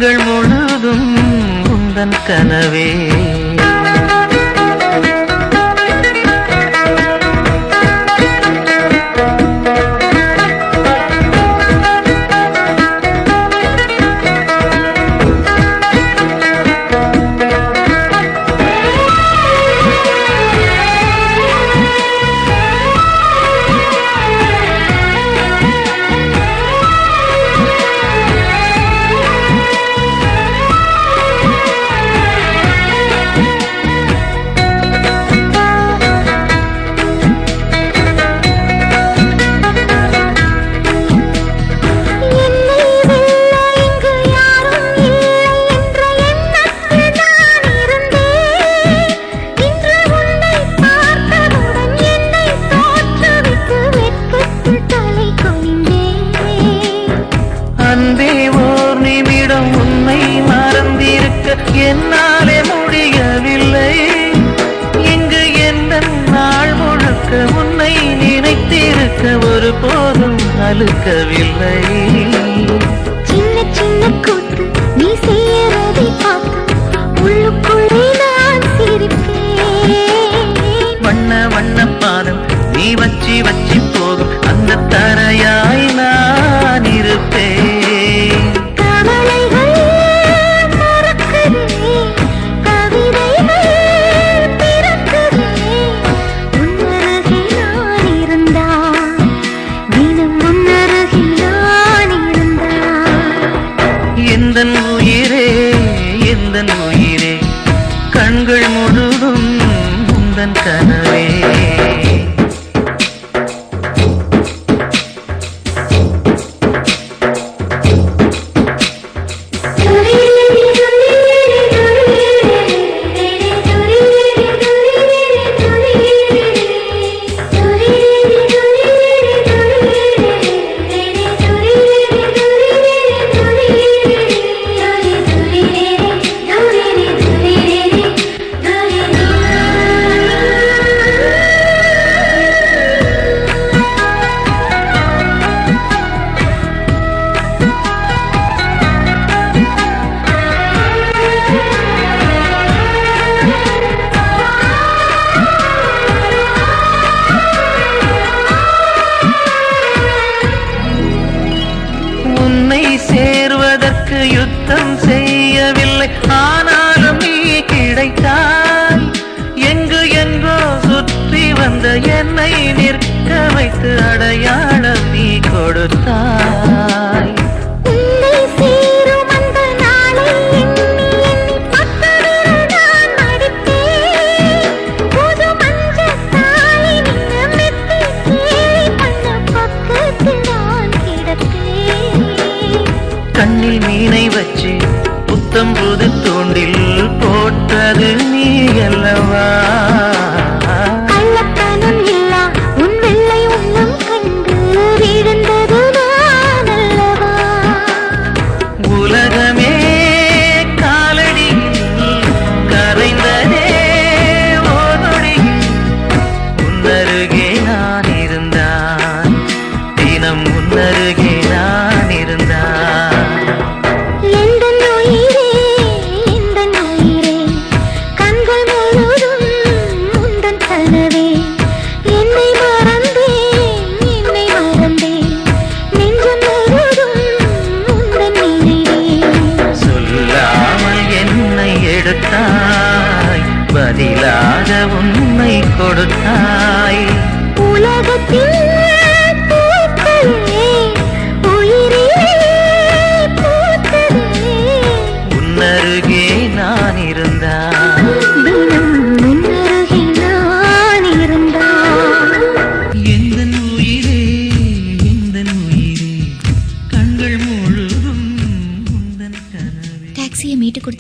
கண்கள் முழுதும் உந்தன் கனவே. என்னாலே முடியவில்லை இங்கு எந்த நாள் முழுக்க உன்னை நினைத்திருக்க ஒரு போதும் அழுக்கவில்லை. சின்ன சின்ன கூத்து நீ செய்யறதை பார்த்து உள்ளுக்குள்ளே நான் சிரிப்பேன். வண்ண வண்ண பாதம் நீ வச்சி வச்சி போகும் அந்த தரையாய் நான் இருப்பேன். எந்தன் உயிரே எந்தன் உயிரே கண்கள் முழுதும் உந்தன் கனவே. சேர்வதற்கு யுத்தம் செய்யவில்லை ஆனாலும் நீ கிடைத்தாய். எங்கு என்றோ சுற்றி வந்த என்னை நிற்க வைத்து அடையாளம் நீ கொடுத்தாய். கண்ணில் மீனை வச்சு புத்தம் புது தூண்டில் போட்டது நீ அல்லவா. கள்ளத்தனம் இல்லா உன் வெள்ளை உள்ளம் கண்டு விழுந்தது நான் அல்லவா. உலகமே காலடியில் கரைந்ததே ஓரொடியில் உன்னருகே நான் இருந்தான் தினம் உன்னருகே நான் இருந்தான். பதிலாக உன்னை கொடுத்தாய். உலகத்தில்